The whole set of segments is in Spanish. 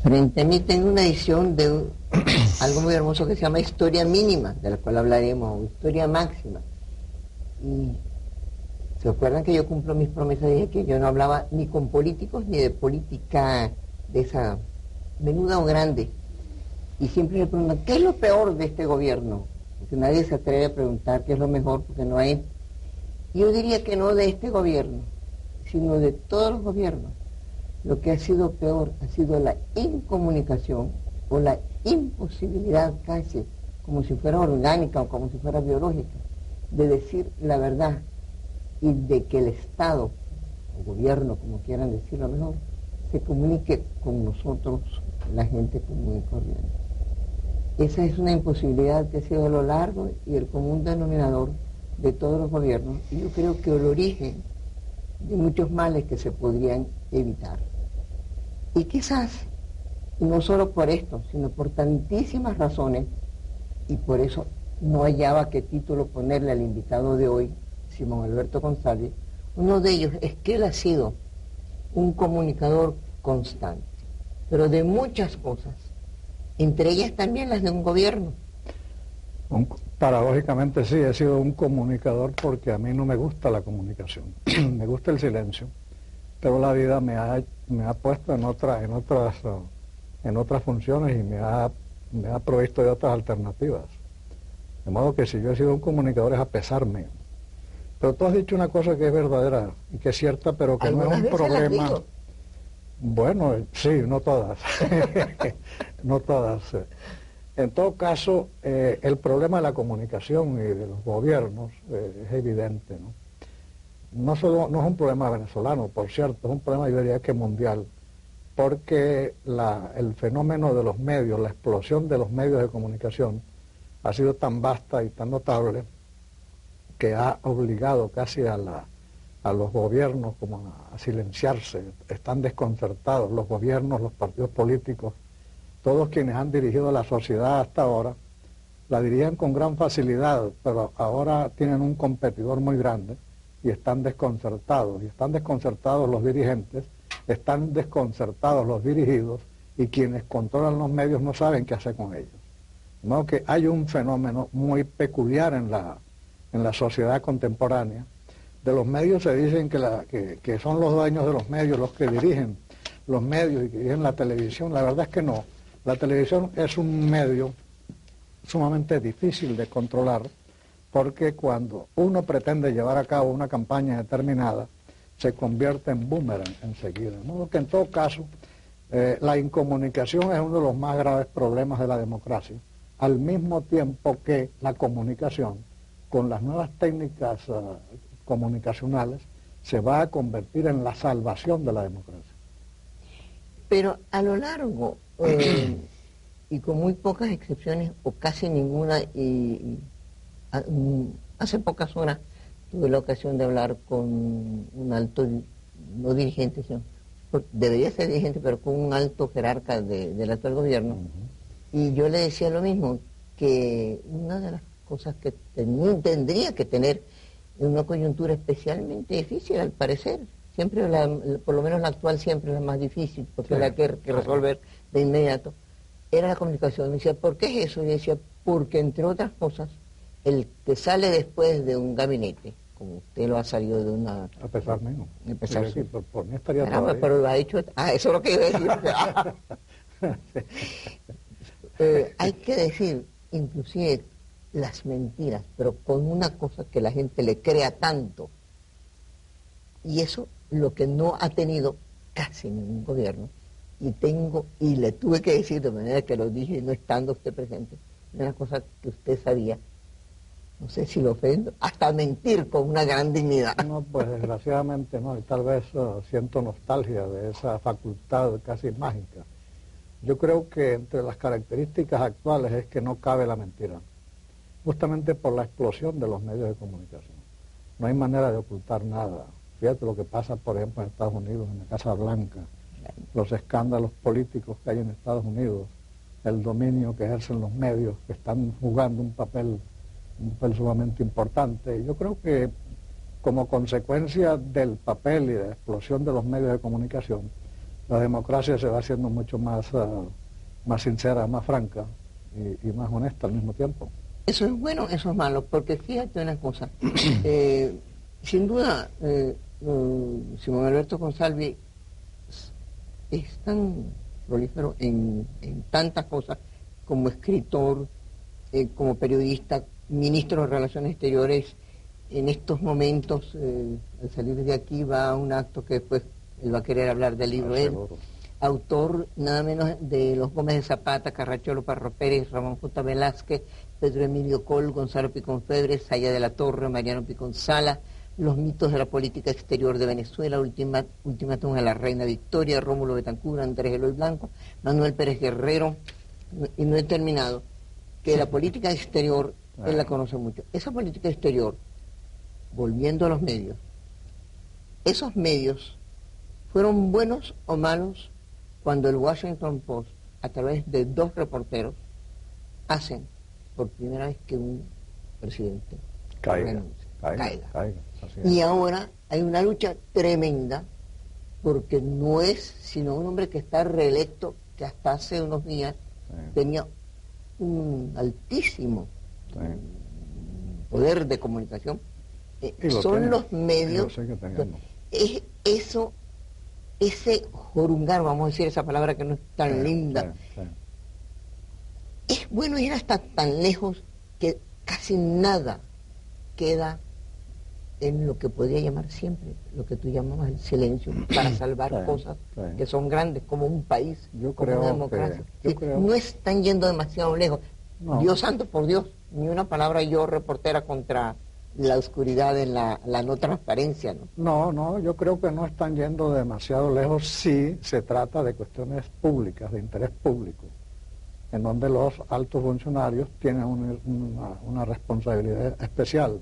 Frente a mí tengo una edición de algo muy hermoso que se llama Historia Mínima, de la cual hablaremos, o Historia Máxima. Y se acuerdan que yo cumplo mis promesas, dije que yo no hablaba ni con políticos ni de política de esa menuda o grande. Y siempre le preguntan, ¿qué es lo peor de este gobierno? Porque nadie se atreve a preguntar qué es lo mejor, porque no hay. Yo diría que no de este gobierno, sino de todos los gobiernos. Lo que ha sido peor ha sido la incomunicación o la imposibilidad casi, como si fuera orgánica o como si fuera biológica, de decir la verdad y de que el Estado, o gobierno, como quieran decirlo mejor, se comunique con nosotros, la gente común y corriente. Esa es una imposibilidad que ha sido a lo largo y el común denominador de todos los gobiernos, y yo creo que el origen de muchos males que se podrían evitar. Y quizás, no solo por esto, sino por tantísimas razones, y por eso no hallaba qué título ponerle al invitado de hoy, Simón Alberto González, uno de ellos es que él ha sido un comunicador constante, pero de muchas cosas, entre ellas también las de un gobierno. Paradójicamente sí, he sido un comunicador porque a mí no me gusta la comunicación, me gusta el silencio, pero la vida me ha puesto en otras funciones y me ha provisto de otras alternativas. De modo que si yo he sido un comunicador es a pesar mío. Pero tú has dicho una cosa que es verdadera y que es cierta, pero que no es un problema. Bueno, sí, no todas. No todas. En todo caso, el problema de la comunicación y de los gobiernos es evidente, ¿no? No es un problema venezolano, por cierto, es un problema, yo diría que mundial, porque el fenómeno de los medios, la explosión de los medios de comunicación ha sido tan vasta y tan notable que ha obligado casi a los gobiernos como a silenciarse. Están desconcertados los gobiernos, los partidos políticos, todos quienes han dirigido la sociedad hasta ahora, la dirigían con gran facilidad, pero ahora tienen un competidor muy grande y están desconcertados los dirigentes, están desconcertados los dirigidos, y quienes controlan los medios no saben qué hacer con ellos. De modo que hay un fenómeno muy peculiar en la sociedad contemporánea. De los medios se dicen que son los dueños de los medios los que dirigen los medios y que dirigen la televisión. La verdad es que no. La televisión es un medio sumamente difícil de controlar, porque cuando uno pretende llevar a cabo una campaña determinada, se convierte en boomerang enseguida. De modo que en todo caso, la incomunicación es uno de los más graves problemas de la democracia, al mismo tiempo que la comunicación, con las nuevas técnicas comunicacionales, se va a convertir en la salvación de la democracia. Pero a lo largo, y con muy pocas excepciones, o casi ninguna, hace pocas horas tuve la ocasión de hablar con un alto, no dirigente, sino, debería ser dirigente, pero con un alto jerarca del actual gobierno, y yo le decía lo mismo, que una de las cosas que tendría que tener una coyuntura especialmente difícil, al parecer, siempre por lo menos la actual siempre es la más difícil, porque sí, la que resolver de inmediato, era la comunicación. Me decía, ¿por qué es eso? Y decía, porque entre otras cosas, el que sale después de un gabinete, como usted lo ha salido de una... A pesar mío. A pesar sí, por mí estaría todo. Pero lo ha hecho... eso es lo que iba a decir. Hay que decir, inclusive, las mentiras, pero con una cosa que la gente le crea tanto. Y eso lo que no ha tenido casi ningún gobierno, y le tuve que decir de manera que lo dije no estando usted presente, una cosa que usted sabía, no sé si lo ofendo, hasta mentir con una gran dignidad. No, pues desgraciadamente no, y tal vez siento nostalgia de esa facultad casi mágica. Yo creo que entre las características actuales es que no cabe la mentira, justamente por la explosión de los medios de comunicación. No hay manera de ocultar nada. Fíjate lo que pasa, por ejemplo, en Estados Unidos, en la Casa Blanca, los escándalos políticos que hay en Estados Unidos, el dominio que ejercen los medios, que están jugando un papel sumamente importante. Yo creo que como consecuencia del papel y de la explosión de los medios de comunicación, la democracia se va haciendo mucho más, más sincera, más franca y más honesta al mismo tiempo. Eso es bueno, eso es malo, porque fíjate una cosa, sin duda, Simón Alberto Consalvi es tan prolífero en tantas cosas, como escritor, como periodista, ministro de Relaciones Exteriores. En estos momentos, al salir de aquí, va a un acto que después él va a querer hablar del libro. Él, autor nada menos de Los Gómez de Zapata, Carracholo Parro Pérez, Ramón J. Velázquez, Pedro Emilio Col, Gonzalo Picón Febres, Saya de la Torre, Mariano Picón Sala, Los mitos de la política exterior de Venezuela, Ultimátum a la Reina Victoria, Rómulo Betancur, Andrés Eloy Blanco, Manuel Pérez Guerrero, y no he terminado, que la política exterior, él la conoce mucho. Esa política exterior, volviendo a los medios, esos medios fueron buenos o malos cuando el Washington Post, a través de 2 reporteros, hacen por primera vez que un presidente caiga. Y ahora hay una lucha tremenda, porque no es sino un hombre que está reelecto, que hasta hace unos días tenía un altísimo poder de comunicación. Son los medios. Es eso, ese jorungar, vamos a decir esa palabra que no es tan linda. Es bueno ir hasta tan lejos que casi nada queda en lo que podría llamar siempre, lo que tú llamabas el silencio, para salvar cosas que son grandes, como un país, como una democracia. No están yendo demasiado lejos. No. Dios santo, por Dios, ni una palabra yo, reportera, contra la oscuridad en la no transparencia, ¿no? No, yo creo que no están yendo demasiado lejos si se trata de cuestiones públicas, de interés público, en donde los altos funcionarios tienen una responsabilidad especial.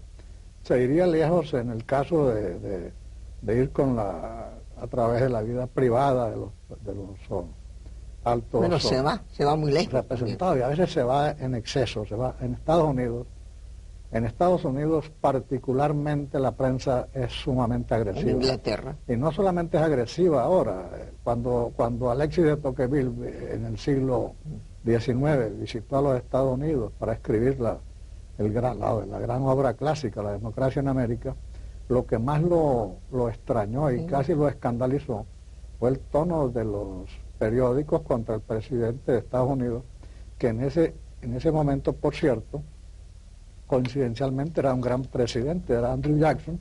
Se iría lejos en el caso de ir a través de la vida privada de los altos. Bueno, se va muy lejos. Representados, y a veces se va en exceso, se va en Estados Unidos. En Estados Unidos particularmente la prensa es sumamente agresiva. En Inglaterra. Y no solamente es agresiva ahora. Cuando Alexis de Tocqueville en el siglo XIX visitó a los Estados Unidos para escribir la gran obra clásica, La democracia en América, lo que más lo extrañó y casi lo escandalizó fue el tono de los periódicos contra el presidente de Estados Unidos, que en ese momento, por cierto, coincidencialmente era un gran presidente, era Andrew Jackson,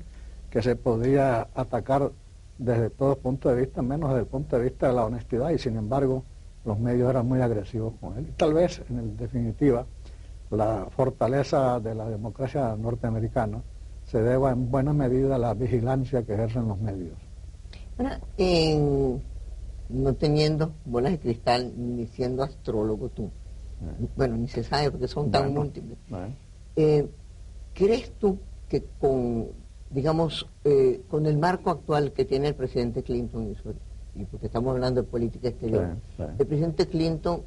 que se podía atacar desde todo punto de vista, menos desde el punto de vista de la honestidad, y sin embargo los medios eran muy agresivos con él. Y tal vez, en definitiva, la fortaleza de la democracia norteamericana se deba en buena medida a la vigilancia que ejercen los medios. Bueno, no teniendo bolas de cristal, ni siendo astrólogo tú, bueno, ni se sabe porque son tan múltiples. ¿Crees tú que con el marco actual que tiene el presidente Clinton, y porque estamos hablando de política exterior, el presidente Clinton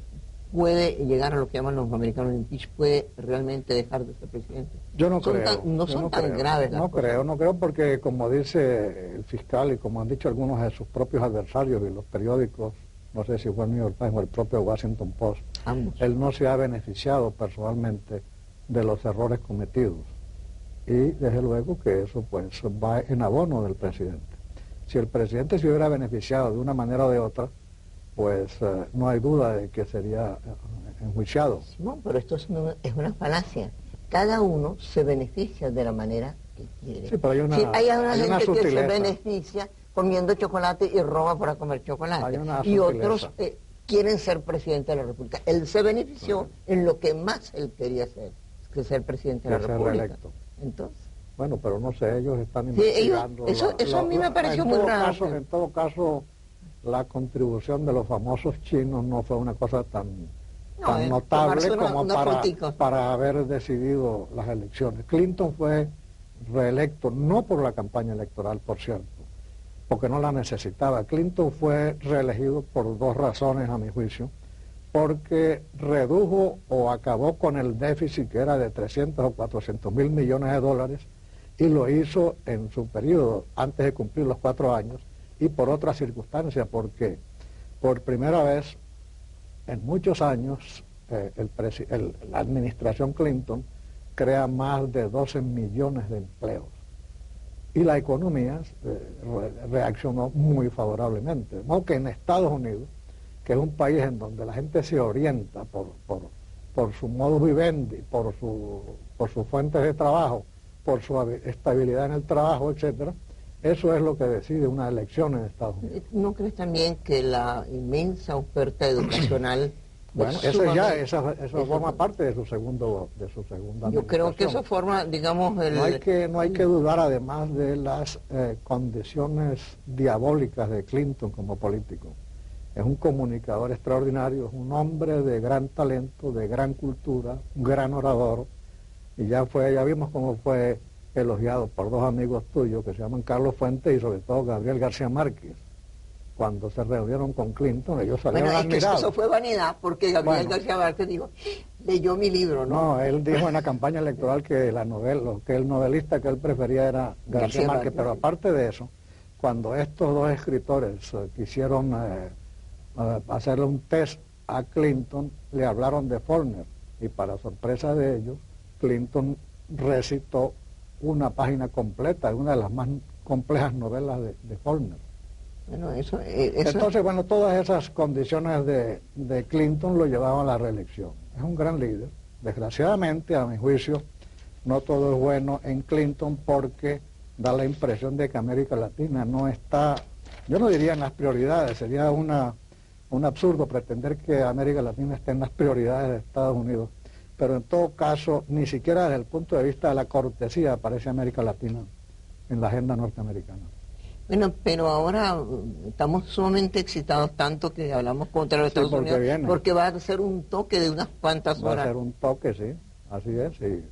puede llegar a lo que llaman los americanos impeach, puede realmente dejar de ser presidente? Yo no creo. No son tan graves las cosas. No creo porque, como dice el fiscal y como han dicho algunos de sus propios adversarios y los periódicos, no sé si fue el New York Times o el propio Washington Post, ambos, él no se ha beneficiado personalmente de los errores cometidos. Y desde luego que eso pues va en abono del presidente. Si el presidente se hubiera beneficiado de una manera o de otra, pues no hay duda de que sería enjuiciado. No, pero esto es una falacia. Cada uno se beneficia de la manera que quiere. Sí, pero hay una gente sutileza. Que se beneficia comiendo chocolate y roba para comer chocolate. Y otros quieren ser presidente de la República. Él se benefició en lo que más él quería ser, que ser presidente de la República. Reelecto. Entonces, bueno, pero no sé, ellos están investigando. Eso a mí me pareció muy raro. En todo caso, la contribución de los famosos chinos no fue una cosa tan notable como para haber decidido las elecciones. Clinton fue reelecto no por la campaña electoral, por cierto, porque no la necesitaba. Clinton fue reelegido por 2 razones, a mi juicio, porque redujo o acabó con el déficit que era de 300 o 400 mil millones de dólares, y lo hizo en su periodo antes de cumplir los 4 años, y por otra circunstancia, porque por primera vez en muchos años, la administración Clinton crea más de 12 millones de empleos. Y la economía reaccionó muy favorablemente. De modo que en Estados Unidos, que es un país en donde la gente se orienta por su modus vivendi, por sus fuentes de trabajo, por su estabilidad en el trabajo, etcétera, eso es lo que decide una elección en Estados Unidos. ¿No crees también que la inmensa oferta educacional... Bueno, eso forma parte de su segunda Yo creo que eso forma, digamos, No hay que dudar además de las condiciones diabólicas de Clinton como político. Es un comunicador extraordinario, es un hombre de gran talento, de gran cultura, un gran orador, y ya vimos cómo fue elogiado por dos amigos tuyos que se llaman Carlos Fuentes y sobre todo Gabriel García Márquez. Cuando se reunieron con Clinton, ellos salieron admirados. Bueno, eso fue vanidad, porque Gabriel García Márquez dijo, leyó mi libro, ¿no? No, él dijo en la campaña electoral que el novelista que él prefería era García Márquez, pero aparte de eso, cuando estos dos escritores quisieron hacerle un test a Clinton, le hablaron de Faulkner, y para sorpresa de ellos, Clinton recitó una página completa de una de las más complejas novelas de Faulkner. Bueno, Entonces, bueno, todas esas condiciones de Clinton lo llevaban a la reelección. Es un gran líder. Desgraciadamente, a mi juicio, no todo es bueno en Clinton porque da la impresión de que América Latina no está, yo no diría en las prioridades, sería un absurdo pretender que América Latina esté en las prioridades de Estados Unidos, pero en todo caso, ni siquiera desde el punto de vista de la cortesía aparece América Latina en la agenda norteamericana. Bueno, pero ahora estamos sumamente excitados, tanto que hablamos contra los Estados Unidos, porque va a ser un toque de unas cuantas horas. Va a ser un toque, sí, así es, y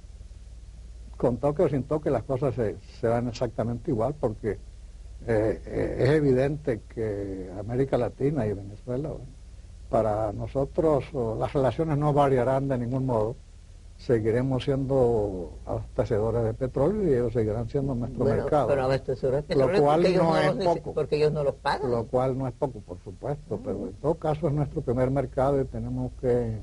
con toque o sin toque las cosas se van exactamente igual, porque es evidente que América Latina y Venezuela, bueno, para nosotros las relaciones no variarán de ningún modo. Seguiremos siendo abastecedores de petróleo y ellos seguirán siendo nuestro mercado. Pero abastecedores de petróleo, lo cual no es poco. Porque ellos no los pagan. Lo cual no es poco, por supuesto, pero en todo caso es nuestro primer mercado y tenemos que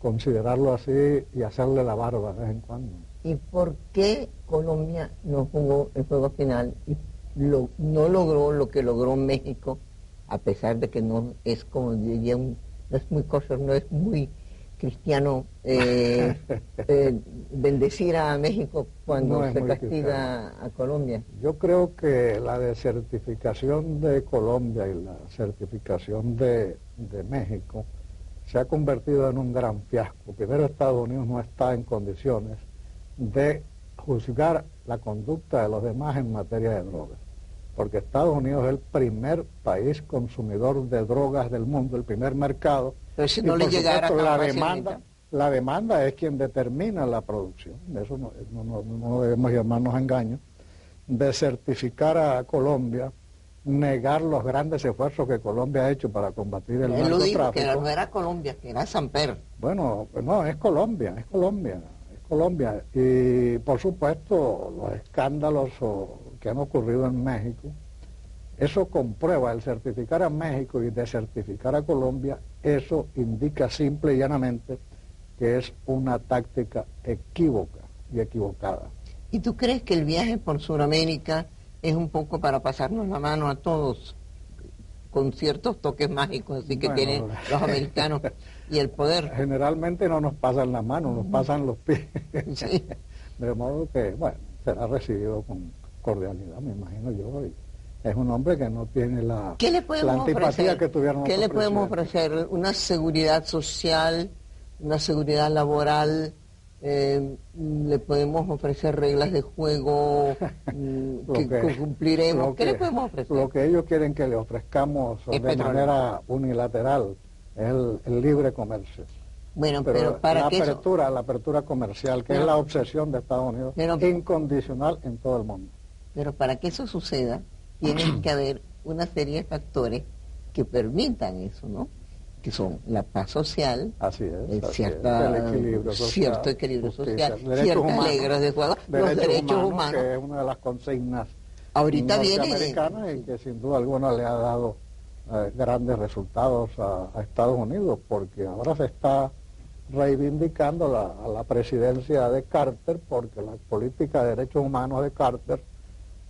considerarlo así y hacerle la barba de vez en cuando. ¿Y por qué Colombia no jugó el juego final y no logró lo que logró México, a pesar de que no es, como diría, no es muy kosher, no es muy cristiano bendecir a México cuando se castiga a Colombia? Yo creo que la desertificación de Colombia y la certificación de México se ha convertido en un gran fiasco. Primero, Estados Unidos no está en condiciones de juzgar la conducta de los demás en materia de drogas, porque Estados Unidos es el primer país consumidor de drogas del mundo, el primer mercado. Pero si no le llegara la demanda es quien determina la producción. Eso no debemos llamarnos a engaños. Desertificar a Colombia, negar los grandes esfuerzos que Colombia ha hecho para combatir el narcotráfico. Él lo dijo, que no era Colombia, que era Samper. Bueno, no, es Colombia. Y por supuesto los escándalos que han ocurrido en México, eso comprueba, el certificar a México y desertificar a Colombia, eso indica simple y llanamente que es una táctica equívoca y equivocada. ¿Y tú crees que el viaje por Sudamérica es un poco para pasarnos la mano a todos, con ciertos toques mágicos así que tienen los americanos y el poder? Generalmente no nos pasan la mano, nos pasan los pies. Sí. De modo que, bueno, será recibido con cordialidad, me imagino yo. Es un hombre que no tiene la antipatía que tuvieron. ¿Qué le podemos ofrecer? ¿Una seguridad social, una seguridad laboral? ¿Le podemos ofrecer reglas de juego que cumpliremos? ¿Qué le podemos ofrecer? Lo que ellos quieren que le ofrezcamos de manera unilateral es el libre comercio. Bueno, pero para la apertura comercial, que es la obsesión de Estados Unidos, incondicional en todo el mundo. Pero para que eso suceda, tiene que haber una serie de factores que permitan eso, ¿no? Que son la paz social, cierto equilibrio social, ciertas reglas de juego, los derechos humanos, que es una de las consignas ahorita norteamericanas y que sin duda alguna le ha dado grandes resultados a Estados Unidos, porque ahora se está reivindicando a la presidencia de Carter, porque la política de derechos humanos de Carter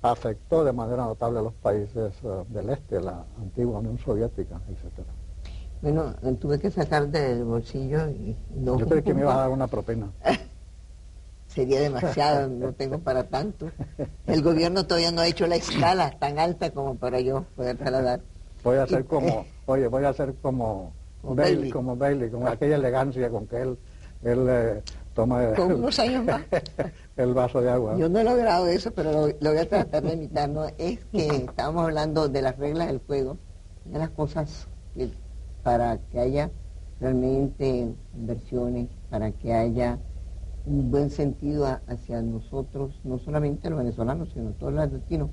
afectó de manera notable a los países del este, la antigua Unión Soviética, etcétera. Bueno, tuve que sacar del bolsillo y no... Yo creí que me ibas a dar una propina. Sería demasiado, no tengo para tanto. El gobierno todavía no ha hecho la escala tan alta como para yo poder dar. Voy a hacer como Bailey, con aquella elegancia con que él toma con unos años más el vaso de agua. Yo no he logrado eso, pero lo voy a tratar de imitar. ¿No? Es que estábamos hablando de las reglas del juego, de las cosas que, para que haya realmente inversiones, para que haya un buen sentido hacia nosotros, no solamente los venezolanos, sino todos los latinos,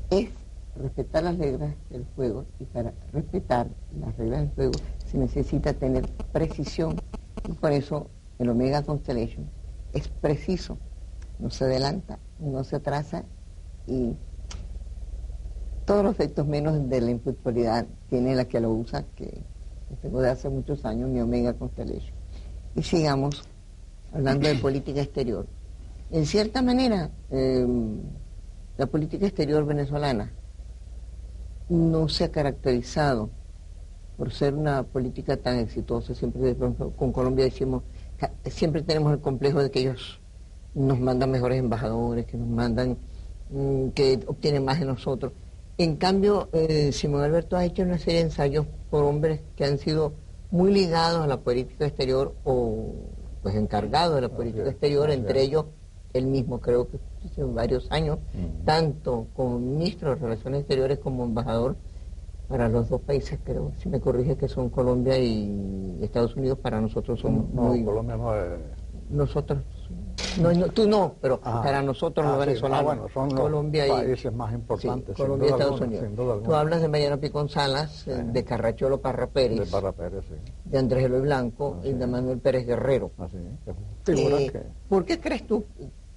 es respetar las reglas del juego, y para respetar las reglas del juego se necesita tener precisión, y por eso el Omega Constellation es preciso, no se adelanta, no se atrasa, y todos los efectos menos de la impuntualidad tiene la que lo usa, que tengo de hace muchos años, mi Omega Constellation. Y sigamos hablando de política exterior. En cierta manera, la política exterior venezolana no se ha caracterizado por ser una política tan exitosa. Siempre, por ejemplo, con Colombia decimos, siempre tenemos el complejo de que ellos nos mandan mejores embajadores, que nos mandan, que obtienen más de nosotros. En cambio, Simón Alberto ha hecho una serie de ensayos por hombres que han sido muy ligados a la política exterior o pues encargados de la política exterior, entre ellos él mismo, creo que hace varios años, tanto como ministro de Relaciones Exteriores como embajador para los dos países, creo, si me corrige, que son Colombia y Estados Unidos. Para nosotros son muy... Colombia no es... Nosotros, tú no, pero para nosotros los venezolanos, bueno, son Colombia los países más importantes, sí, Colombia y Estados Unidos. Tú hablas de Mariano Picón Salas, de Carracholo Parra Pérez, de Parra Pérez, sí, de Andrés Eloy Blanco y de Manuel Pérez Guerrero. ¿Por qué crees tú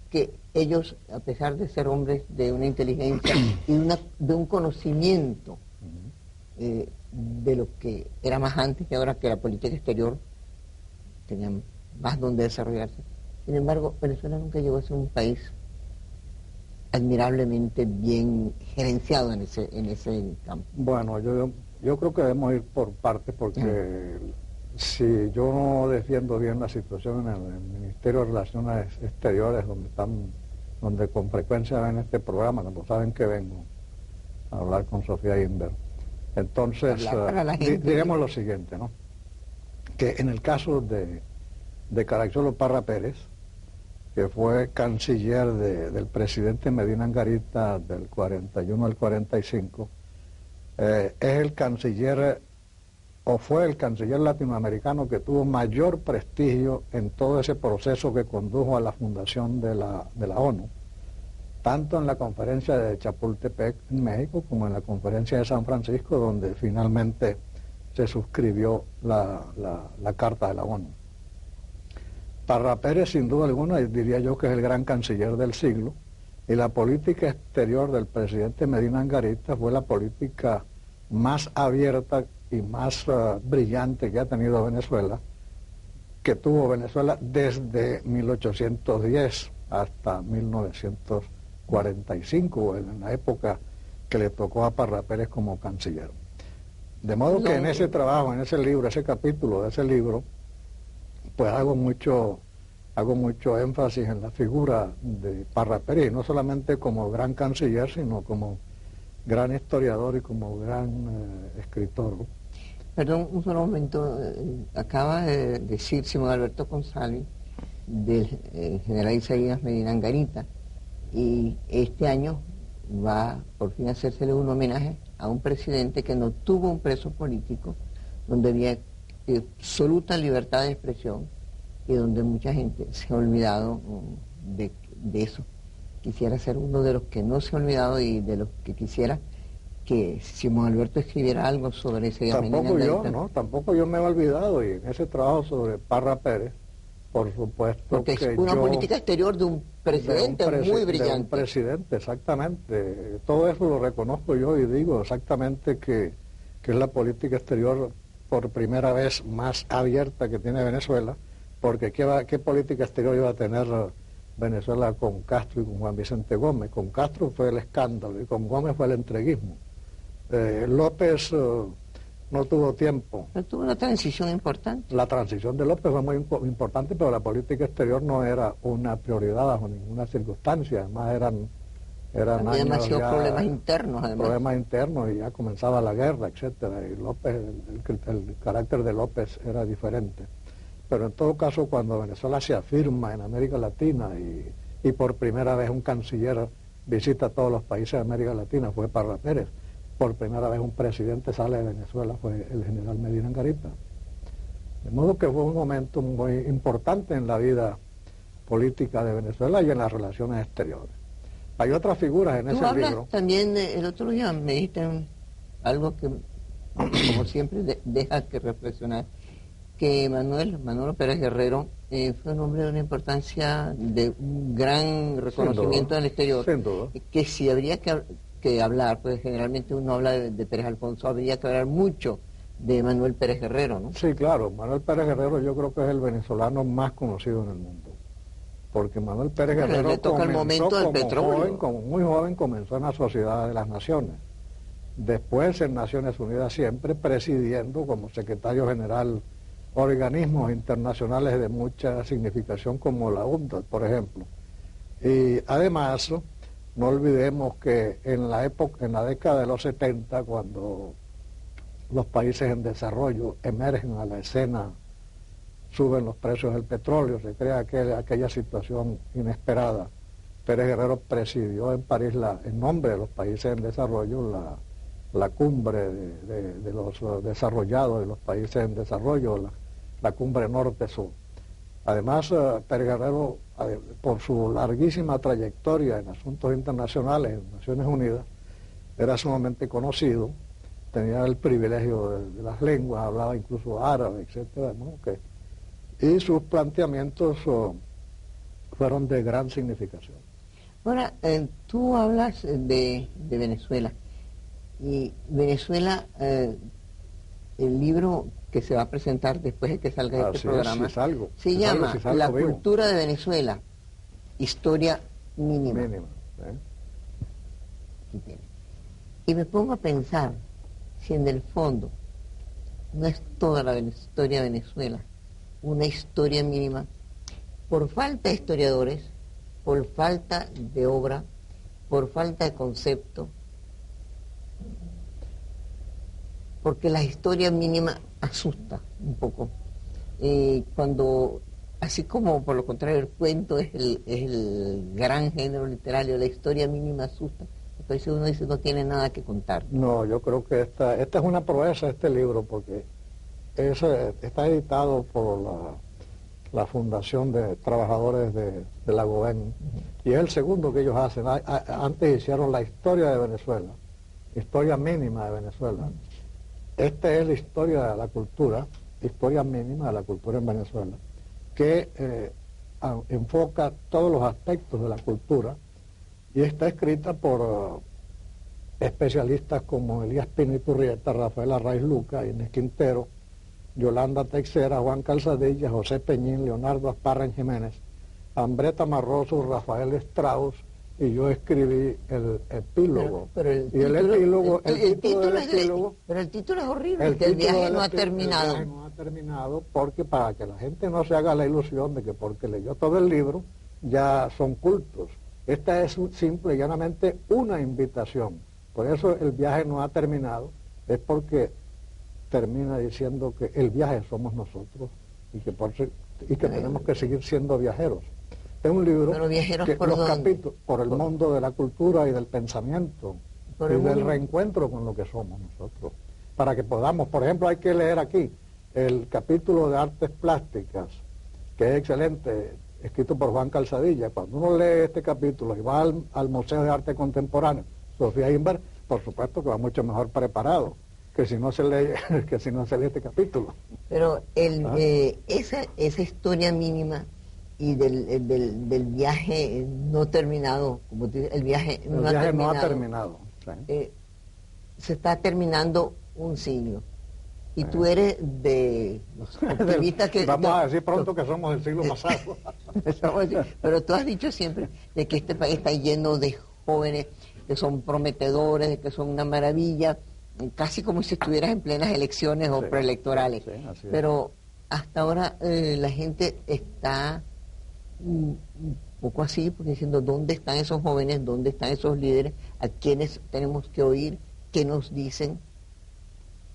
que ellos, a pesar de ser hombres de una inteligencia y de un conocimiento de lo que era más antes que ahora, que la política exterior tenían más donde desarrollarse, sin embargo, Venezuela nunca llegó a ser un país admirablemente bien gerenciado en ese campo? Bueno, yo creo que debemos ir por partes, porque si yo no defiendo bien la situación en el Ministerio de Relaciones Exteriores, donde con frecuencia ven este programa, cuando saben que vengo a hablar con Sofía Inver, entonces diremos lo siguiente, ¿no? Que en el caso de Caracciolo Parra Pérez, que fue canciller del presidente Medina Angarita del 41 al 45, es el canciller, o fue el canciller latinoamericano que tuvo mayor prestigio en todo ese proceso que condujo a la fundación de la ONU, tanto en la conferencia de Chapultepec en México como en la conferencia de San Francisco, donde finalmente se suscribió la Carta de la ONU. Parra Pérez, sin duda alguna, diría yo que es el gran canciller del siglo, y la política exterior del presidente Medina Angarita fue la política más abierta y más brillante que ha tenido Venezuela, que tuvo Venezuela desde 1810 hasta 1945, en la época que le tocó a Parra Pérez como canciller. De modo que en ese trabajo, en ese libro, ese capítulo de ese libro, pues hago mucho énfasis en la figura de Parra Pérez, no solamente como gran canciller, sino como gran historiador y como gran escritor. Perdón, un solo momento. Acaba de decir Simón Alberto González del general Isaías Medina Angarita, y este año va por fin a hacérsele un homenaje a un presidente que no tuvo un preso político, donde había absoluta libertad de expresión y donde mucha gente se ha olvidado de eso. Quisiera ser uno de los que no se ha olvidado y de los que quisiera que Simón Alberto escribiera algo sobre ese día. Tampoco yo me he olvidado, y en ese trabajo sobre Parra Pérez, por supuesto. Porque es una política exterior de un presidente muy brillante. De un presidente, exactamente. Todo eso lo reconozco yo y digo exactamente que que es la política exterior por primera vez más abierta que tiene Venezuela, porque ¿qué política exterior iba a tener Venezuela con Castro y con Juan Vicente Gómez? Con Castro fue el escándalo y con Gómez fue el entreguismo. López no tuvo tiempo. Pero tuvo una transición importante. La transición de López fue muy importante, pero la política exterior no era una prioridad bajo ninguna circunstancia. Además eran había demasiados ya, problemas internos, además. Problemas internos y ya comenzaba la guerra, etcétera. Y López, el carácter de López era diferente. Pero en todo caso, cuando Venezuela se afirma en América Latina y por primera vez un canciller visita todos los países de América Latina, fue Parra Pérez. Por primera vez un presidente sale de Venezuela, fue el general Medina Angarita. De modo que fue un momento muy importante en la vida política de Venezuela y en las relaciones exteriores. Hay otras figuras en ese libro. También el otro día me dijiste algo que, como siempre, deja que reflexionar, que Manolo Pérez Guerrero fue un hombre de una importancia, de un gran reconocimiento en el exterior. Sin duda. Que si habría que hablar, pues generalmente uno habla de Pérez Alfonso, habría que hablar mucho de Manuel Pérez Guerrero, ¿no? Sí, claro. Manuel Pérez Guerrero yo creo que es el venezolano más conocido en el mundo. Porque Manuel Pérez Guerrero le toca el momento del petróleo. Muy joven comenzó en la Sociedad de las Naciones. Después en Naciones Unidas siempre presidiendo como secretario general organismos internacionales de mucha significación como la UNCTAD, por ejemplo. Y además, no olvidemos que en la década de los 70, cuando los países en desarrollo emergen a la escena, suben los precios del petróleo, se crea aquella situación inesperada. Pérez Guerrero presidió en París, en nombre de los países en desarrollo, la cumbre de los desarrollados de los países en desarrollo, la cumbre norte-sur. Además, Pérez Guerrero, por su larguísima trayectoria en asuntos internacionales en Naciones Unidas, era sumamente conocido, tenía el privilegio de las lenguas, hablaba incluso árabe, etcétera, ¿no? Y sus planteamientos fueron de gran significación. Ahora, tú hablas de Venezuela, y Venezuela, el libro que se va a presentar después de que salga este programa, se llama La cultura de Venezuela, historia mínima. Y me pongo a pensar si en el fondo no es toda la historia de Venezuela una historia mínima, por falta de historiadores, por falta de obra, por falta de concepto, porque la historia mínima asusta un poco. Cuando, así como por lo contrario el cuento es el gran género literario, la historia mínima asusta. Entonces uno dice no tiene nada que contar. No, yo creo que esta es una proeza, este libro, porque está editado por la Fundación de Trabajadores de la GOVEN, y es el segundo que ellos hacen. Antes hicieron la historia de Venezuela, historia mínima de Venezuela. Esta es la historia de la cultura, historia mínima de la cultura en Venezuela, que enfoca todos los aspectos de la cultura y está escrita por especialistas como Elías Pino Iturrieta, Rafael Arraiz Luca, Inés Quintero, Yolanda Teixeira, Juan Calzadilla, José Peñín, Leonardo Asparra Jiménez, Ambreta Marroso, Rafael Strauss, y yo escribí el epílogo. Pero el título es horrible, que el viaje no ha terminado. El viaje no ha terminado, porque para que la gente no se haga la ilusión de que porque leyó todo el libro ya son cultos. Esta es simple y llanamente una invitación. Por eso el viaje no ha terminado, es porque termina diciendo que el viaje somos nosotros y que tenemos que seguir siendo viajeros. Es un libro que los capítulos por el mundo de la cultura y del pensamiento y del reencuentro con lo que somos nosotros, para que podamos, por ejemplo, hay que leer aquí el capítulo de artes plásticas, que es excelente, escrito por Juan Calzadilla. Cuando uno lee este capítulo y va al Museo de Arte Contemporáneo Sofía Inver, por supuesto que va mucho mejor preparado que si no se lee este capítulo. Pero esa historia mínima y del viaje no terminado, como tú dices, el viaje no ha terminado. Sí. Se está terminando un siglo. Y tú eres de los optimistas que... Vamos a decir pronto que somos del siglo pasado. Pero tú has dicho siempre de que este país está lleno de jóvenes que son prometedores, de que son una maravilla, casi como si estuvieras en plenas elecciones o preelectorales. Sí, pero hasta ahora la gente está un poco así, porque diciendo, ¿dónde están esos jóvenes? ¿Dónde están esos líderes? ¿A quiénes tenemos que oír? ¿Qué nos dicen?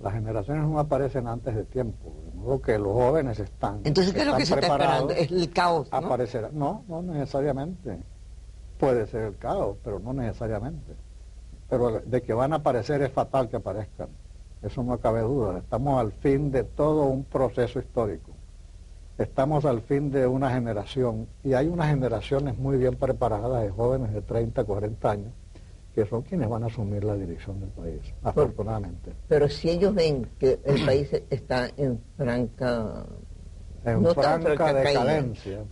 Las generaciones no aparecen antes de tiempo, de modo que los jóvenes están. Entonces, ¿qué es lo que se está esperando? ¿Es el caos? ¿No? Aparecerá. No, no necesariamente. Puede ser el caos, pero no necesariamente. Pero de que van a aparecer es fatal que aparezcan. Eso no cabe duda. Estamos al fin de todo un proceso histórico. Estamos al fin de una generación, y hay unas generaciones muy bien preparadas de jóvenes de 30, 40 años, que son quienes van a asumir la dirección del país, afortunadamente. Pero si ellos ven que el país está en franca... decadencia,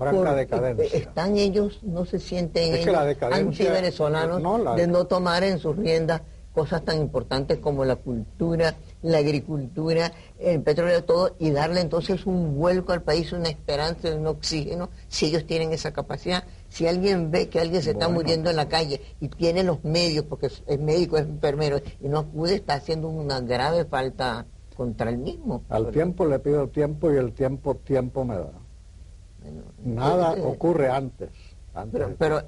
están ellos, no se sienten ellos antivenezolanos de no tomar en sus riendas cosas tan importantes como la cultura, la agricultura, el petróleo, todo, y darle entonces un vuelco al país, una esperanza, un oxígeno, si ellos tienen esa capacidad. Si alguien ve que alguien se está muriendo en la calle y tiene los medios, porque es médico, es enfermero, y no acude, está haciendo una grave falta contra el mismo. Al tiempo le pido tiempo y el tiempo me da. Bueno, nada ocurre antes. Pero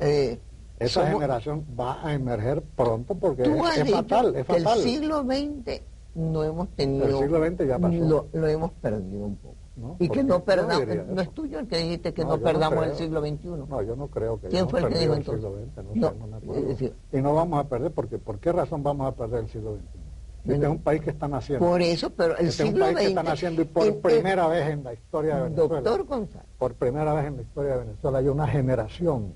esa generación va a emerger pronto porque es fatal. El siglo XX no hemos tenido... El siglo XX ya pasó. Lo hemos perdido un poco. ¿No? Y que no perdamos... No es tuyo el que dijiste que no perdamos el siglo XXI. No, yo no creo que... ¿Quién fue el que dijo el siglo XX? No me acuerdo. Y no vamos a perder, porque ¿por qué razón vamos a perder el siglo XXI? Este es un país que está naciendo. Por eso, pero el siglo XX... es un país que está naciendo y por primera vez en la historia de Venezuela... Doctor González. Por primera vez en la historia de Venezuela hay una generación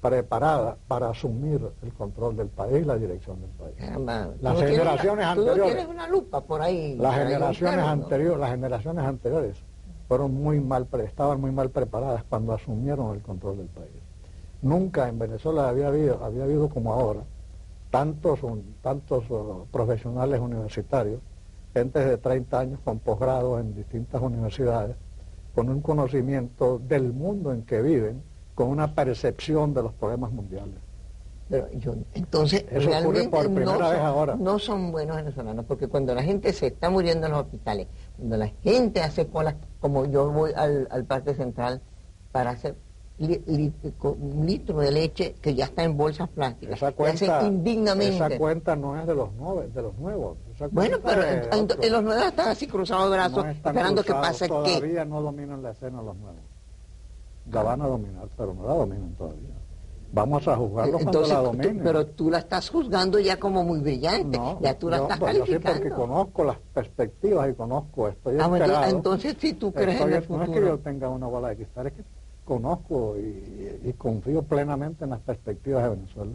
preparada para asumir el control del país y la dirección del país. Caramba, las generaciones anteriores... Tú tienes una lupa por ahí. Las generaciones anteriores estaban muy mal preparadas cuando asumieron el control del país. Nunca en Venezuela había habido como ahora tantos profesionales universitarios, gente de 30 años con posgrados en distintas universidades, con un conocimiento del mundo en que viven, con una percepción de los problemas mundiales. Pero entonces, eso ocurre por primera vez ahora. No son buenos venezolanos, porque cuando la gente se está muriendo en los hospitales, cuando la gente hace colas, como yo voy al Parque Central para hacer un litro de leche que ya está en bolsas plásticas, indignamente. Esa cuenta no es de los nuevos. Bueno, pero en los nuevos están así cruzados de brazos, esperando que pase todavía Todavía no dominan la escena los nuevos. La van a dominar, pero no la dominan todavía. Vamos a juzgarlo cuando la dominen. Pero tú la estás juzgando ya como muy brillante, ya tú la estás calificando. Yo sí, porque conozco las perspectivas y estoy enterado. Entonces si tú crees en el futuro. No es que yo tenga una bola de cristal, es que conozco y confío plenamente en las perspectivas de Venezuela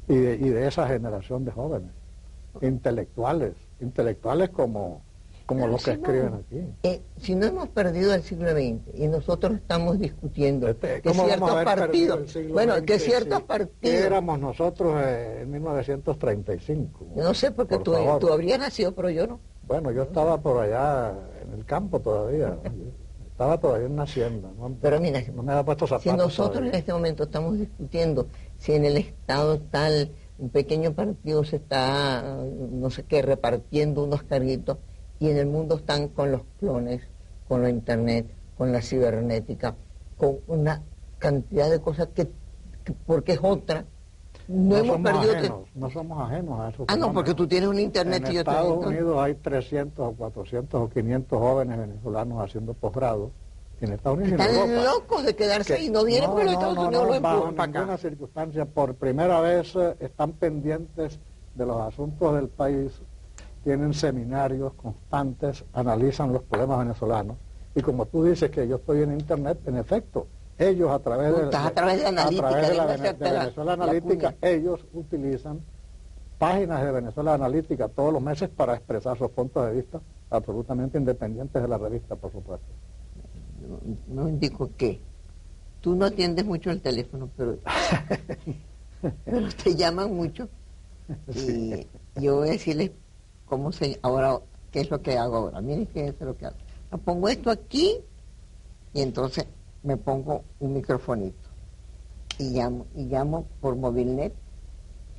y de esa generación de jóvenes, intelectuales como los que escriben aquí. Si no hemos perdido el siglo XX y nosotros estamos discutiendo que ciertos partidos, que ciertos partidos... ¿Qué éramos nosotros en 1935? No sé, porque tú habrías nacido, pero yo no. Bueno, yo estaba por allá en el campo todavía. Estaba todavía naciendo. Pero mira, no me ha puesto zapatos si nosotros todavía. En este momento estamos discutiendo si en el Estado tal, un pequeño partido se está, no sé qué, repartiendo unos carguitos, y en el mundo están con los clones, con la internet, con la cibernética, con una cantidad de cosas que porque es otra. No somos ajenos a eso. No, porque tú tienes un internet en y yo tengo. En Estados Unidos hay 300 o 400 o 500 jóvenes venezolanos haciendo posgrado. En Estados Unidos están locos de quedarse ahí, no vienen porque los Estados Unidos lo empujan para acá. En ninguna circunstancia, por primera vez están pendientes de los asuntos del país, tienen seminarios constantes, analizan los problemas venezolanos, y como tú dices que yo estoy en internet, en efecto, ellos a través de Venezuela Analítica, ellos utilizan páginas de Venezuela Analítica todos los meses para expresar sus puntos de vista absolutamente independientes de la revista, por supuesto. No indico que tú no atiendes mucho el teléfono, pero te llaman mucho, y yo voy a decirles ahora, ¿qué es lo que hago ahora? Miren qué es lo que hago. Pongo esto aquí y entonces me pongo un microfonito y llamo por Movilnet,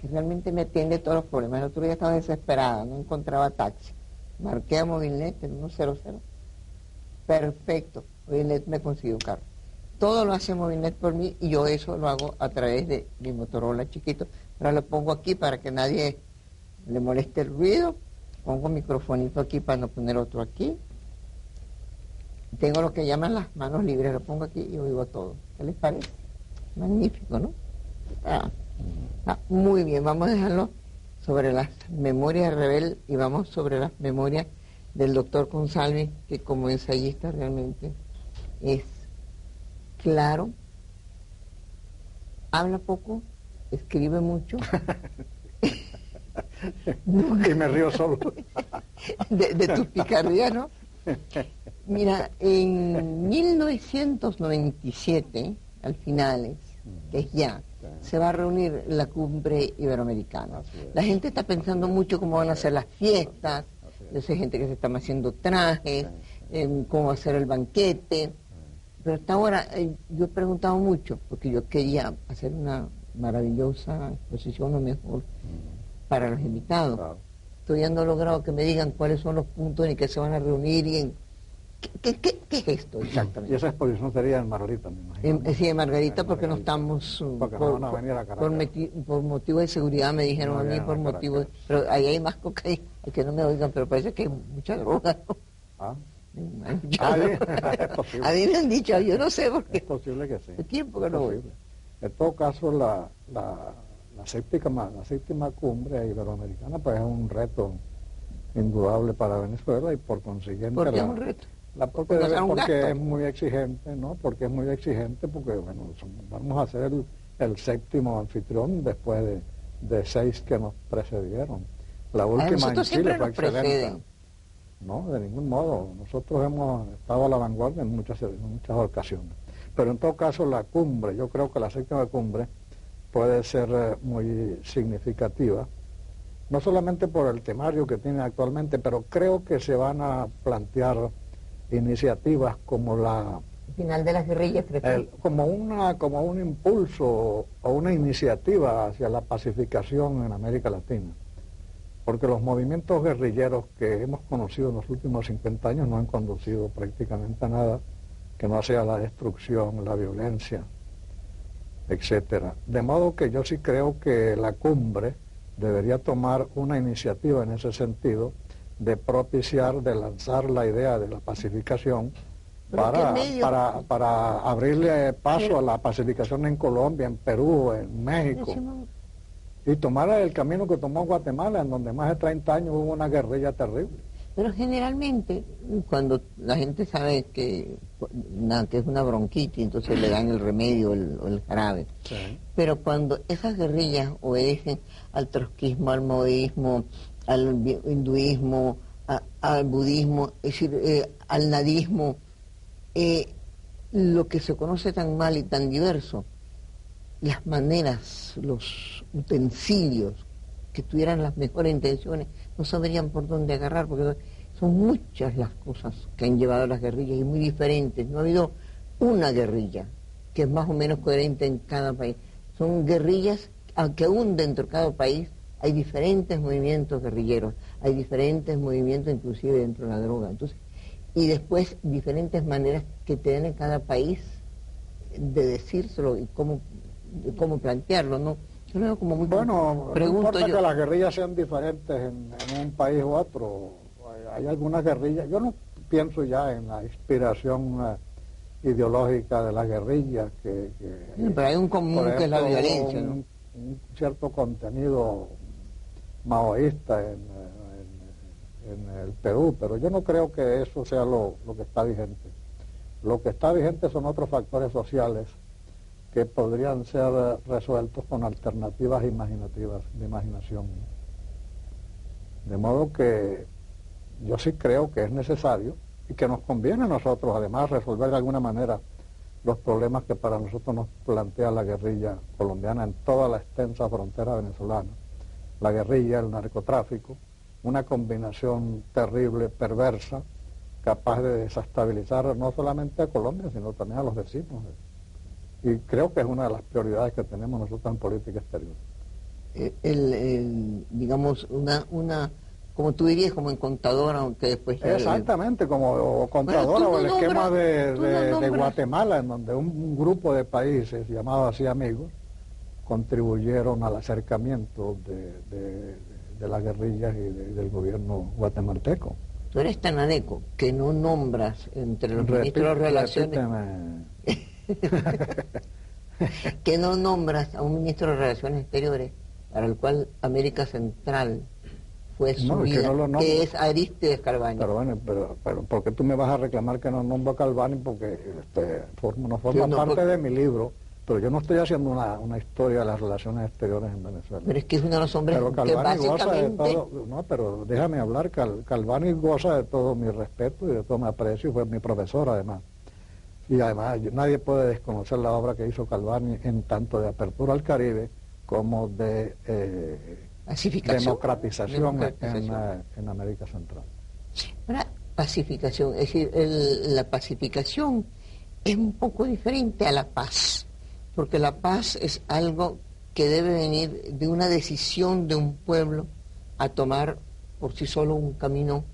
que realmente me atiende todos los problemas. El otro día estaba desesperada, no encontraba taxi. Marqué a Movilnet en 100. Perfecto, Movilnet me consiguió un carro. Todo lo hace Movilnet por mí y yo eso lo hago a través de mi Motorola chiquito. Ahora lo pongo aquí para que nadie le moleste el ruido. Pongo microfonito aquí para no poner otro aquí. Tengo lo que llaman las manos libres, lo pongo aquí y oigo todo. ¿Qué les parece? Magnífico, ¿no? Muy bien, vamos a dejarlo sobre las memorias de Rebel y vamos sobre las memorias del doctor Consalvi, que como ensayista realmente es claro, habla poco, escribe mucho. Y me río solo. de tus picardías, ¿no? Mira, en 1997, al finales, que es ya, se va a reunir la cumbre iberoamericana. La gente está pensando mucho cómo van a ser las fiestas, yo sé gente que se está haciendo trajes, cómo va a ser el banquete, pero hasta ahora yo he preguntado mucho, porque yo quería hacer una maravillosa exposición, o mejor, para los invitados. Todavía no he logrado que me digan cuáles son los puntos en que se van a reunir y en ¿Qué es esto exactamente? Y esa exposición sería en Margarita, me imagino. Sí, en Margarita, porque no estamos... Porque no van a venir a Caracas. Por motivo de seguridad me dijeron no, a mí, por motivo... Pero ahí hay más cocaína, que no me oigan, pero parece que hay mucha droga, ¿no? ¿Ah? Es posible. A mí me han dicho, yo no sé por qué. Es posible que sí. ¿De tiempo que no voy? En todo caso, la séptima cumbre iberoamericana pues es un reto indudable para Venezuela y por consiguiente... ¿Por qué es un reto? Porque es muy exigente, ¿no? Porque es muy exigente, porque bueno, vamos a ser el séptimo anfitrión después de 6 que nos precedieron. La última en Chile fue excelente. No, de ningún modo. Nosotros hemos estado a la vanguardia en muchas ocasiones. Pero en todo caso la cumbre, yo creo que la séptima cumbre puede ser muy significativa, no solamente por el temario que tiene actualmente, pero creo que se van a plantear iniciativas como la final de las guerrillas, como un impulso o una iniciativa hacia la pacificación en América Latina, porque los movimientos guerrilleros que hemos conocido en los últimos 50 años no han conducido prácticamente a nada que no sea la destrucción, la violencia, etcétera. De modo que yo sí creo que la cumbre debería tomar una iniciativa en ese sentido, de propiciar, de lanzar la idea de la pacificación para abrirle paso a la pacificación en Colombia, en Perú, en México, y tomar el camino que tomó Guatemala, en donde más de 30 años hubo una guerrilla terrible. Pero generalmente, cuando la gente sabe que es una bronquitis, entonces le dan el remedio, el jarabe. Sí. Pero cuando esas guerrillas obedecen al trotskismo, al maoísmo, al hinduismo, al budismo, es decir, al nadismo, lo que se conoce tan mal y tan diverso, las maneras, los utensilios que tuvieran las mejores intenciones, no sabrían por dónde agarrar, porque son muchas las cosas que han llevado a las guerrillas y muy diferentes. No ha habido una guerrilla que es más o menos coherente en cada país. Son guerrillas, aunque aún dentro de cada país hay diferentes movimientos guerrilleros, hay diferentes movimientos inclusive dentro de la droga. Entonces, y después diferentes maneras que tienen en cada país de decírselo y cómo plantearlo, ¿no? Yo lo veo como muy... Bueno, no importa que las guerrillas sean diferentes en un país u otro. Hay algunas guerrillas, yo no pienso ya en la inspiración ideológica de las guerrillas, pero hay un común que es la violencia, ¿no? Un cierto contenido maoísta en el Perú, pero yo no creo que eso sea lo que está vigente. Lo que está vigente son otros factores sociales que podrían ser resueltos con alternativas imaginativas, de imaginación. De modo que yo sí creo que es necesario y que nos conviene a nosotros, además, resolver de alguna manera los problemas que para nosotros nos plantea la guerrilla colombiana en toda la extensa frontera venezolana. La guerrilla, el narcotráfico, una combinación terrible, perversa, capaz de desestabilizar no solamente a Colombia, sino también a los vecinos. Y creo que es una de las prioridades que tenemos nosotros en política exterior. Digamos, como tú dirías, como en Contadora, aunque después... Exactamente, como Contadora, bueno, o el esquema de no Guatemala, en donde un grupo de países, llamados así amigos, contribuyeron al acercamiento de las guerrillas y del gobierno guatemalteco. Tú eres tan adeco que no nombras entre los ministros de Relaciones... que no nombras a un ministro de Relaciones Exteriores para el cual América Central fue subida, que es Arístides Calvani. Pero bueno, pero ¿por qué tú me vas a reclamar que no nombro a Calvani? Porque no forma parte de mi libro, pero yo no estoy haciendo una historia de las relaciones exteriores en Venezuela. Pero es que es uno de los hombres que básicamente... goza de todo, no, pero déjame hablar, Calvani goza de todo mi respeto y de todo mi aprecio, y fue mi profesor además. Y además nadie puede desconocer la obra que hizo Calvani en tanto de apertura al Caribe como de democratización en América Central. Ahora, pacificación, es decir, la pacificación es un poco diferente a la paz, porque la paz es algo que debe venir de una decisión de un pueblo a tomar por sí solo un camino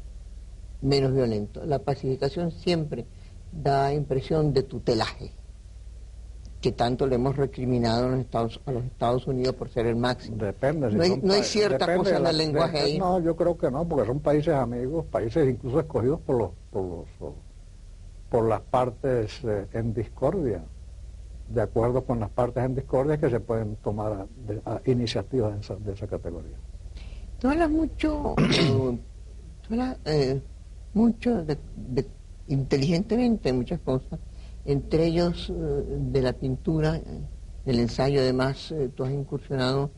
menos violento. La pacificación siempre da impresión de tutelaje, que tanto le hemos recriminado a los Estados Unidos por ser el máximo. Depende. No hay cierta cosa en el lenguaje ahí. No, yo creo que no, porque son países amigos, países incluso escogidos por las partes en discordia, de acuerdo con las partes en discordia que se pueden tomar iniciativas de esa categoría. Tú hablas mucho, inteligentemente muchas cosas, entre ellos de la pintura, del ensayo. Además, tú has incursionado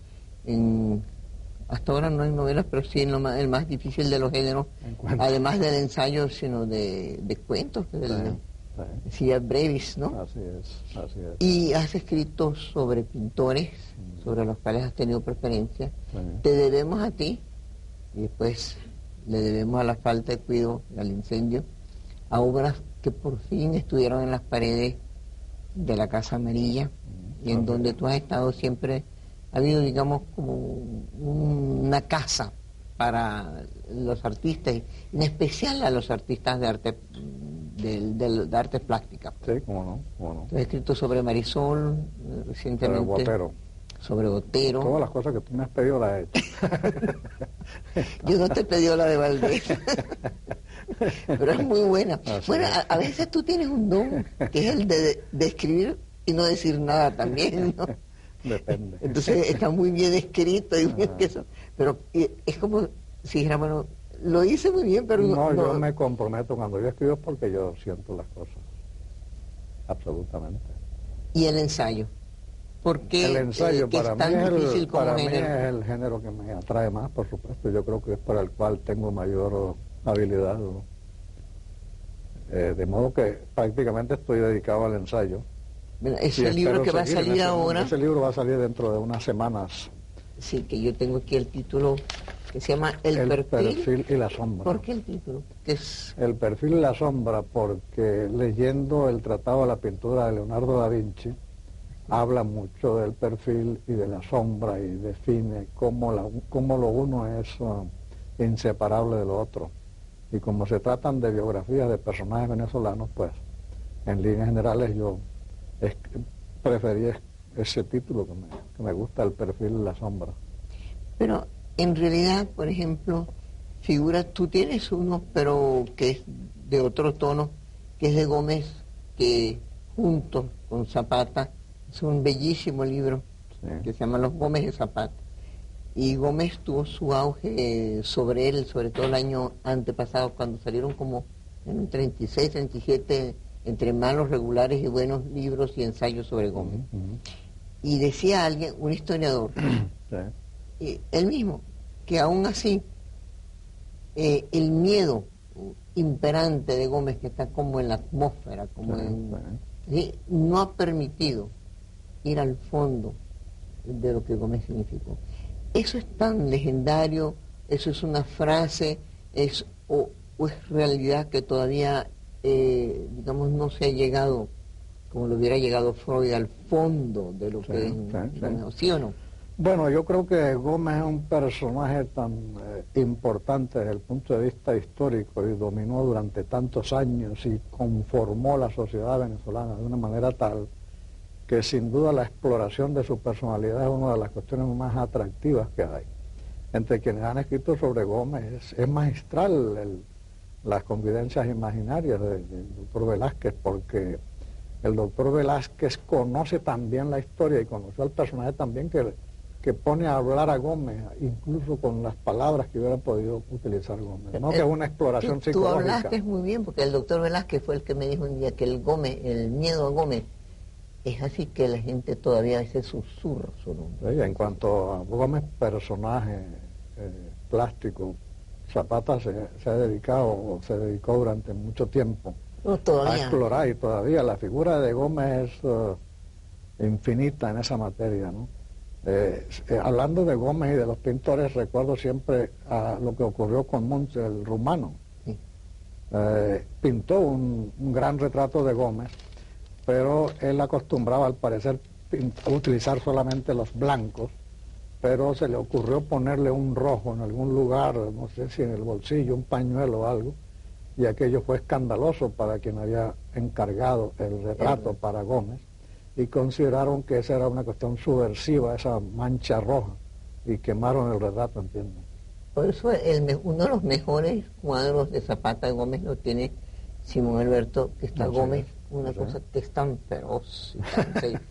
hasta ahora no en novelas, pero sí en el más difícil de los géneros, además del ensayo, sino de cuentos, decía brevis, ¿no? Así es. Y has escrito sobre pintores, sobre los cuales has tenido preferencia. Sí. Te debemos a ti, y después le debemos a la falta de cuidado, al incendio, a obras que por fin estuvieron en las paredes de la Casa Amarilla, y en donde tú has estado siempre. Ha habido, digamos, como una casa para los artistas, y en especial a los artistas de arte, de artes plásticas. Sí, cómo no. Tú has escrito sobre Marisol, recientemente. Sobre Botero. Todas las cosas que tú me has pedido las he hecho. Yo no te he pedido la de Valdés. Pero es muy buena. Bueno, a veces tú tienes un don, que es el de escribir y no decir nada también, ¿no? Depende. Entonces está muy bien escrito, pero es como si dijera, bueno, lo hice muy bien, pero no. Yo me comprometo cuando yo escribo porque yo siento las cosas, absolutamente. ¿Y el ensayo? Porque el ensayo para mí es el género que me atrae más, por supuesto. Yo creo que es para el cual tengo mayor habilidad, ¿no? De modo que prácticamente estoy dedicado al ensayo. Bueno, ese libro que va a salir ahora... Ese libro va a salir dentro de unas semanas. Sí, que yo tengo aquí el título, que se llama El perfil y la sombra. ¿Por qué el título? El perfil y la sombra, porque leyendo el Tratado de la Pintura de Leonardo da Vinci, habla mucho del perfil y de la sombra y define cómo lo uno es inseparable de lo otro. Y como se tratan de biografías de personajes venezolanos, pues en líneas generales yo preferí ese título que me gusta, El perfil y la sombra. Pero en realidad, por ejemplo, tú tienes uno, pero que es de otro tono, que es de Gómez, que junto con Zapata es un bellísimo libro, sí, que se llama Los Gómez de Zapata. Y Gómez tuvo su auge sobre él, sobre todo el año antepasado, cuando salieron como en 36, 37, entre malos, regulares y buenos libros y ensayos sobre Gómez. Y decía alguien, un historiador, sí, él mismo, que aún así el miedo imperante de Gómez, que está como en la atmósfera, como ¿sí?, no ha permitido ir al fondo de lo que Gómez significó. Eso es tan legendario eso es una frase, o es realidad que todavía, digamos, no se ha llegado, como lo hubiera llegado Freud, al fondo de lo que es ¿sí o no? Bueno, yo creo que Gómez es un personaje tan importante desde el punto de vista histórico y dominó durante tantos años y conformó la sociedad venezolana de una manera tal que sin duda la exploración de su personalidad es una de las cuestiones más atractivas que hay. Entre quienes han escrito sobre Gómez es magistral las confidencias imaginarias del doctor Velázquez, porque el doctor Velázquez conoce también la historia y conoció al personaje también que pone a hablar a Gómez, incluso con las palabras que hubiera podido utilizar Gómez, ¿no? Que es una exploración psicológica. Tú hablaste muy bien, porque el doctor Velázquez fue el que me dijo un día que el miedo a Gómez es así que la gente todavía hace susurros su nombre. Sí, en cuanto a Gómez, personaje plástico, Zapata se ha dedicado, o se dedicó durante mucho tiempo a explorar, y todavía la figura de Gómez es infinita en esa materia, ¿no? Hablando de Gómez y de los pintores, recuerdo siempre lo que ocurrió con Munch, el rumano. Sí. Pintó un gran retrato de Gómez, pero él acostumbraba al parecer a utilizar solamente los blancos, pero se le ocurrió ponerle un rojo en algún lugar, no sé si en el bolsillo, un pañuelo o algo, y aquello fue escandaloso para quien había encargado el retrato para Gómez, y consideraron que esa era una cuestión subversiva, esa mancha roja, y quemaron el retrato, ¿entiendes? Por eso uno de los mejores cuadros de Zapata de Gómez lo tiene Simón Alberto, que está Gómez, una cosa que es tan feroz y tan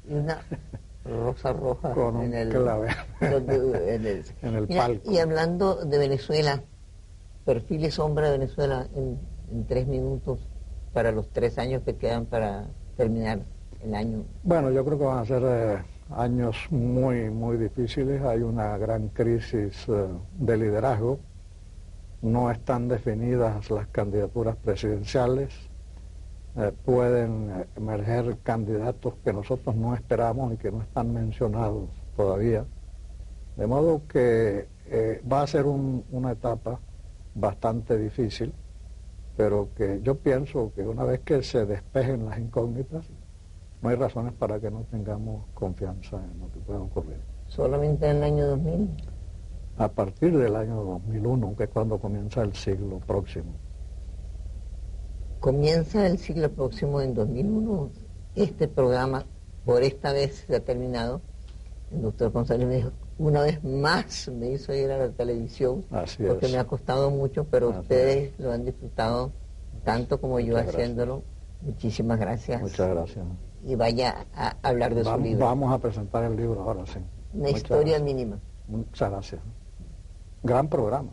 y una rosa roja con en el clave en el palco. Y hablando de Venezuela, perfil y sombra de Venezuela en 3 minutos para los 3 años que quedan para terminar el año. Bueno, yo creo que van a ser años muy, muy difíciles. Hay una gran crisis de liderazgo. No están definidas las candidaturas presidenciales. Pueden emerger candidatos que nosotros no esperamos y que no están mencionados todavía. De modo que va a ser una etapa bastante difícil, pero que yo pienso que una vez que se despejen las incógnitas, no hay razones para que no tengamos confianza en lo que pueda ocurrir. ¿Solamente en el año 2000? A partir del año 2001, que es cuando comienza el siglo próximo. Comienza el siglo próximo en 2001. Este programa, por esta vez, se ha terminado. El doctor González me dijo, una vez más me hizo ir a la televisión, porque me ha costado mucho, pero ustedes lo han disfrutado tanto como yo haciéndolo. Muchísimas gracias. Muchas gracias. Y vaya a hablar de su libro. Vamos a presentar el libro ahora, sí. Una historia mínima. Muchas gracias. Gran programa.